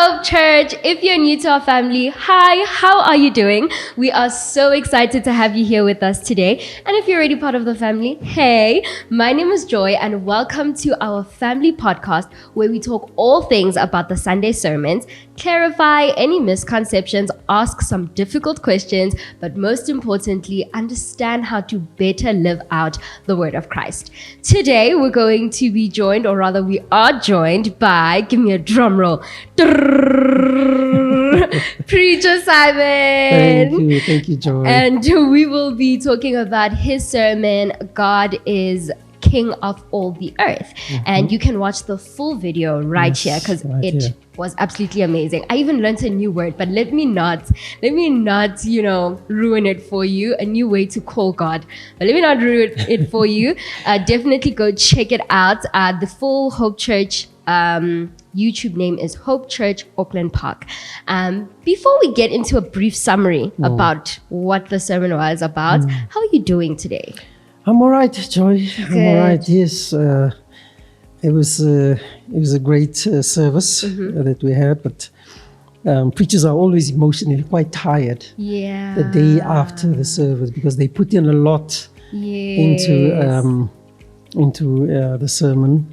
Hope Church. If you're new to our family, hi, how are you doing? We are so excited to have you here with us today. And if you're already part of the family, hey, my name is Joy and welcome to our family podcast where we talk all things about the Sunday sermons, clarify any misconceptions, ask some difficult questions, but most importantly, understand how to better live out the word of Christ. Today, we're going to be joined, or rather we are joined by, give me a drum roll, Preacher Simon. Thank you, Joy. And we will be talking about his sermon, God is King of All the Earth. Mm-hmm. And you can watch the full video right here because was absolutely amazing. I even learned a new word, but let me not, ruin it for you. A new way to call God. But let me not ruin it for you. Definitely go check it out. The full Hope Church YouTube name is Hope Church Auckland Park. Before we get into a brief summary about what the sermon was about, how are you doing today? I'm all right, Joy. Good. I'm all right. Yes, it was a great service that we had, but preachers are always emotionally quite tired. Yeah. The day after the service because they put in a lot into the sermon,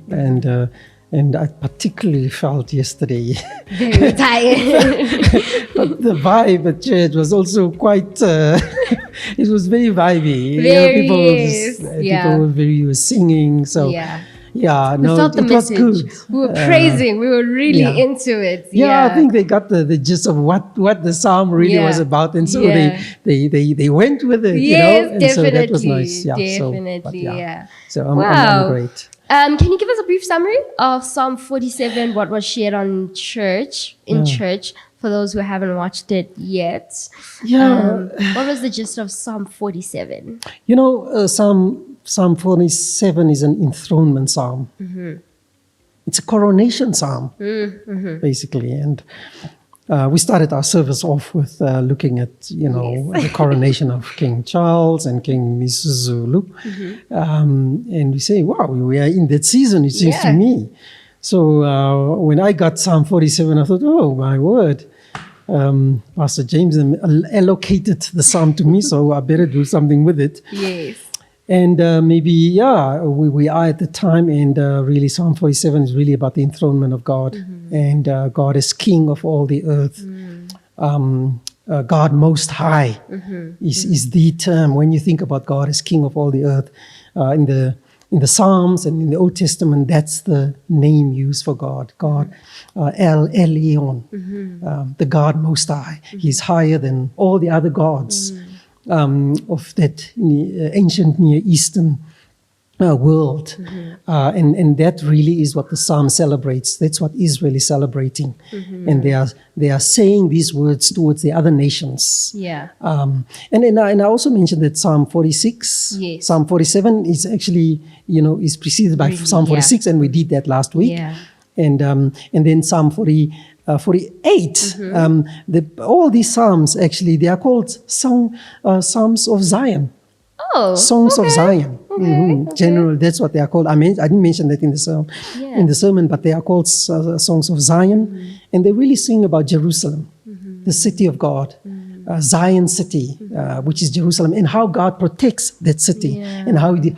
and I particularly felt yesterday. Very tired. But the vibe at church was also quite, it was very vibey. People were singing. So, we felt the message. Was good. We were praising. We were really into it. Yeah, I think they got the gist of what the psalm really was about. And so they went with it, Yes, And definitely. so that was nice. Yeah, Definitely, So I'm great. Can you give us a brief summary of Psalm 47, what was shared in church, for those who haven't watched it yet? What was the gist of Psalm 47? Psalm 47 is an enthronement psalm. Mm-hmm. It's a coronation psalm, basically. And we started our service off with looking at, the coronation of King Charles and King Misuzulu. Mm-hmm. And we say, wow, we are in that season, it seems to me. So when I got Psalm 47, I thought, oh, my word. Pastor James allocated the psalm to me, so I better do something with it. Yes. And we are at the time, and really Psalm 47 is really about the enthronement of God, and God is King of all the earth. God Most High is the term. When you think about God as King of all the earth, in the Psalms and in the Old Testament, that's the name used for God. God, El Elyon, the God Most High. He's higher than all the other gods. Of that ancient Near Eastern world. And that really is what the psalm celebrates. That's what Israel is celebrating. And they are saying these words towards the other nations. Yeah. And I also mentioned that Psalm 46, Psalm 47 is actually, is preceded by Psalm 46, and we did that last week. Yeah. And then Psalm 48. All these psalms, actually, they are called Psalms of Zion. Oh, Songs of Zion. General, that's what they are called. I didn't mention that in the sermon, but they are called Songs of Zion, and they really sing about Jerusalem, the city of God, Zion city, which is Jerusalem, and how God protects that city, and how he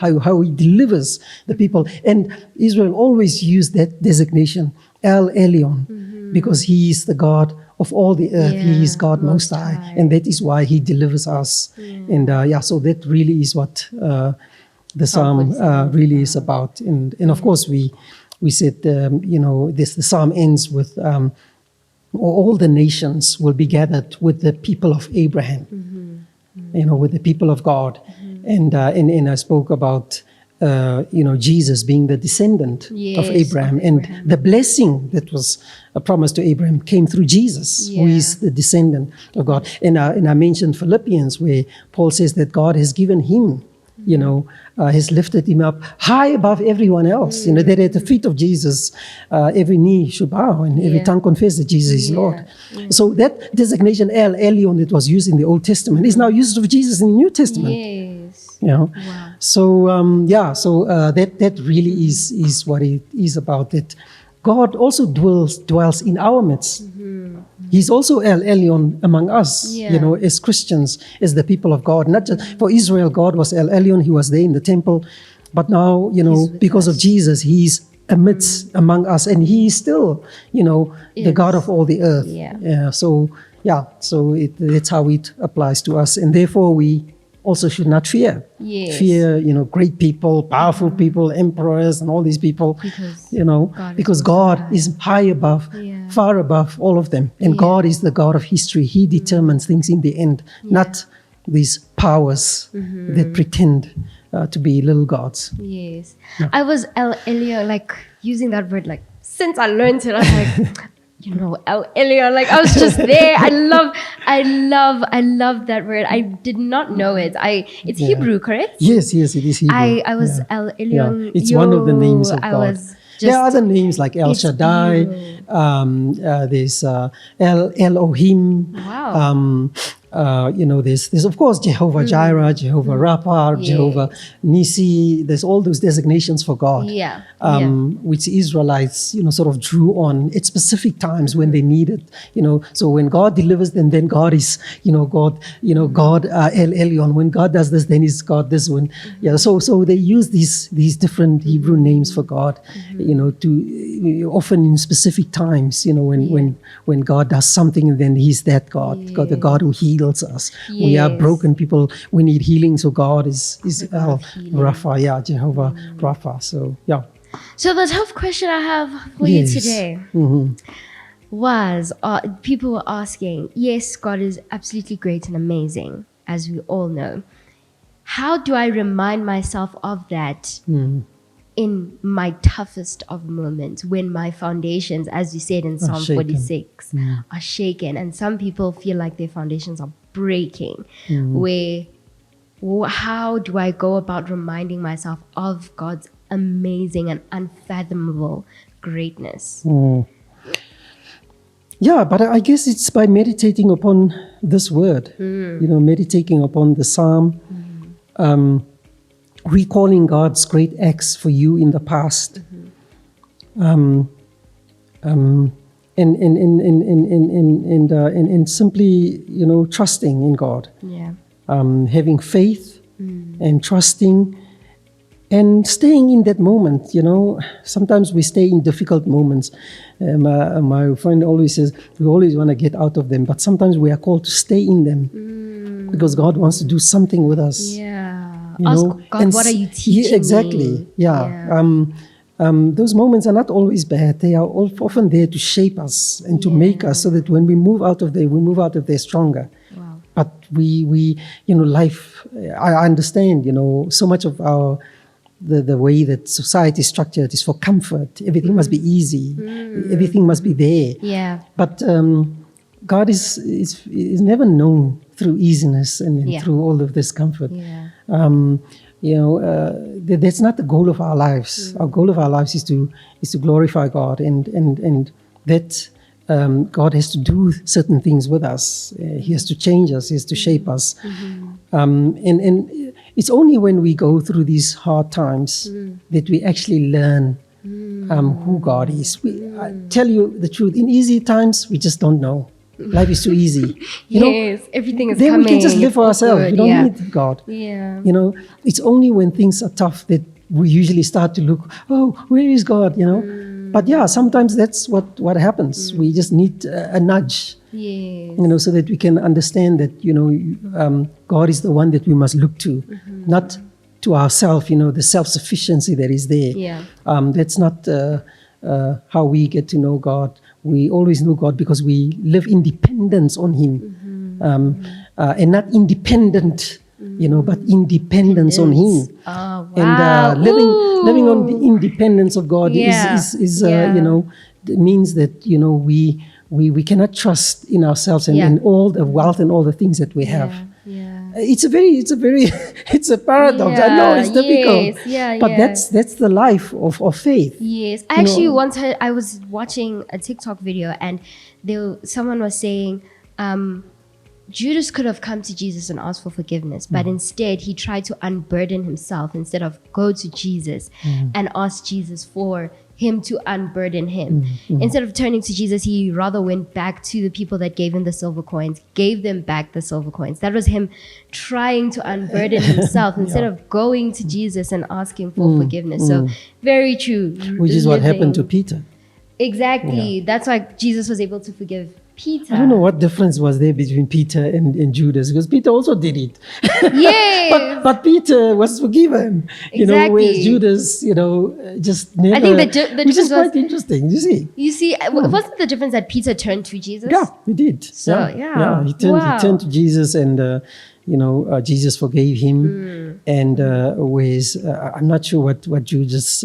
delivers the people. And Israel always used that designation, El Elyon, because he is the God of all the earth. He is God Most High. And that is why he delivers us. And so that really is what the psalm really is about. And of course, we said, the psalm ends with all the nations will be gathered with the people of Abraham, with the people of God. And I spoke about Jesus being the descendant of Abraham, and the blessing that was promised to Abraham came through Jesus, who is the descendant of God. And I mentioned Philippians, where Paul says that God has given him, has lifted him up high above everyone else. That at the feet of Jesus, every knee should bow and every tongue confess that Jesus is Lord. So that designation, El Elyon, that was used in the Old Testament, is now used of Jesus in the New Testament. Wow. So that really is what it is about. That God also dwells in our midst. He's also El Elyon among us, as Christians, as the people of God. Not just for Israel, God was El Elyon, he was there in the temple. But now, because of Jesus, he's among us, and he is still, the God of all the earth. So that's how it applies to us. And therefore, we also should not fear. Fear, great people, powerful people, emperors, and all these people, because God is high above, far above all of them. And God is the God of history. He determines things in the end, not these powers that pretend to be little gods. Yes. I was El Elyon, using that word, since I learned it, I was like, El Elyon, I was just there. I love that word. I did not know it. It's Hebrew, correct? Yes, it is Hebrew. I was El Elyon. It's one of the names of God. There are other names like El Shaddai. There's El Elohim. Wow. There's of course Jehovah Jireh, Jehovah Rapha, Jehovah Nisi. There's all those designations for God, which the Israelites, sort of drew on at specific times when they needed. So when God delivers them, then God is, God, God El Elyon. When God does this, then is God this one. So they use these different Hebrew names for God, to often in specific times. When God does something, then He's that God, God, the God who heals us. We are broken people. We need healing. So God is El Rapha, Jehovah Rapha. So So the tough question I have for you today was, people were asking, yes, God is absolutely great and amazing, as we all know. How do I remind myself of that in my toughest of moments, when my foundations, as you said in Psalm 46, are shaken, and some people feel like their foundations are breaking? How do I go about reminding myself of God's amazing and unfathomable greatness? But I guess it's by meditating upon this word, meditating upon the Psalm, recalling God's great acts for you in the past, and simply, trusting in God, having faith and trusting and staying in that moment. Sometimes we stay in difficult moments. My friend always says we always want to get out of them, but sometimes we are called to stay in them because God wants to do something with us. Ask God, what are you teaching exactly. me? Those moments are not always bad. They are often there to shape us and to make us, so that when we move out of there, we move out of there stronger. Wow. But we life, I understand, so much of the way that society is structured is for comfort. Everything must be easy. Everything must be there. But God is never known through easiness and through all of this comfort. That's not the goal of our lives. Our goal of our lives is to glorify God, and that God has to do certain things with us. He has to change us. He has to shape us. And it's only when we go through these hard times that we actually learn who God is. I tell you the truth, in easy times, we just don't know. Life is too easy. Everything is then coming. We can just live for ourselves. We don't need God. It's only when things are tough that we usually start to look, where is God? But sometimes that's what happens. We just need a nudge, so that we can understand that, God is the one that we must look to, not to ourselves, the self-sufficiency that is there. That's not how we get to know God. We always know God because we live in dependence on Him, and not independent, but independence on Him. Oh, wow. And living on the independence of God is means that we cannot trust in ourselves and in all the wealth and all the things that we have. It's a paradox. I know it's difficult, but that's the life of faith. Yes, I actually once heard, I was watching a TikTok video, and someone was saying Judas could have come to Jesus and asked for forgiveness, but instead he tried to unburden himself instead of go to Jesus and ask Jesus for him to unburden him. Instead of turning to Jesus, he rather went back to the people that gave him the silver coins, gave them back the silver coins. That was him trying to unburden himself instead of going to Jesus and asking for forgiveness. So very true. Which is what happened to Peter. Exactly. That's why Jesus was able to forgive Peter. I don't know what difference was there between Peter and Judas, because Peter also did it. Yes. but Peter was forgiven, whereas Judas, just never. I think the difference which is quite was interesting, you see. You see, wasn't the difference that Peter turned to Jesus? Yeah, he did. So, yeah. He turned to Jesus, and Jesus forgave him. And whereas I'm not sure what Judas,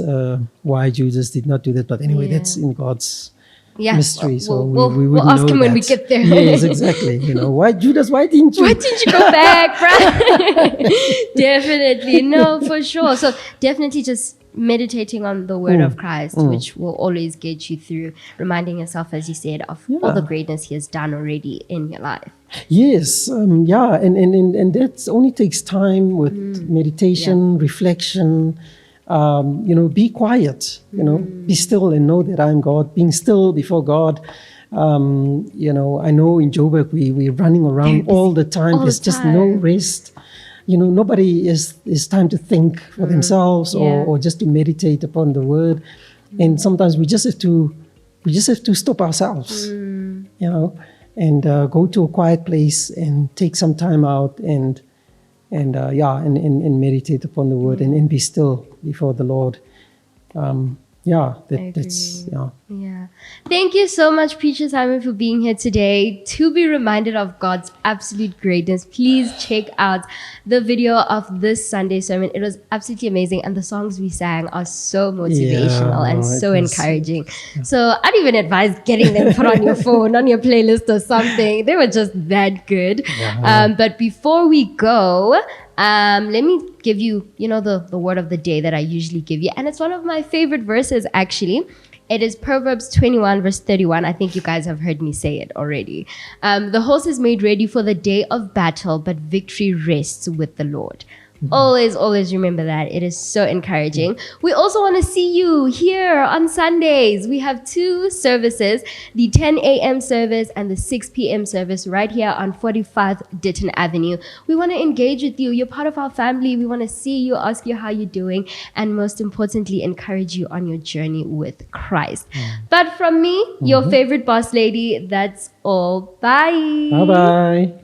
why Judas did not do that, but anyway, that's in God's mystery. So we'll ask him when we get there. Yes, exactly. Why Judas? Why didn't you? Why didn't you go back, bro? Definitely, no, for sure. So definitely just meditating on the word of Christ, which will always get you through, reminding yourself, as you said, of all the greatness he has done already in your life. Yes, and that only takes time with meditation, reflection. Be quiet, be still and know that I'm God. Being still before God. I know in Joburg we're running around all the time. There's just no rest. Nobody is time to think for themselves or just to meditate upon the word. And sometimes we just have to stop ourselves, and go to a quiet place and take some time out and meditate upon the word and be still before the Lord. That's. Thank you so much, Preacher Simon, for being here today. To be reminded of God's absolute greatness, please check out the video of this Sunday sermon. It was absolutely amazing, and the songs we sang are so motivational and so encouraging. So I'd even advise getting them put on your phone, on your playlist or something. They were just that good. But before we go, let me give you, the word of the day that I usually give you. And it's one of my favorite verses, actually. It is Proverbs 21, verse 31. I think you guys have heard me say it already. The horse is made ready for the day of battle, but victory rests with the Lord. Always remember that. It is so encouraging. We also want to see you here on Sundays. We have 2 services, the 10 a.m. service and the 6 p.m. service right here on 45 Ditton Avenue. We want to engage with you. You're part of our family. We want to see you, ask you how you're doing, and most importantly, encourage you on your journey with Christ. But from me, your favorite boss lady, that's all. Bye. Bye-bye.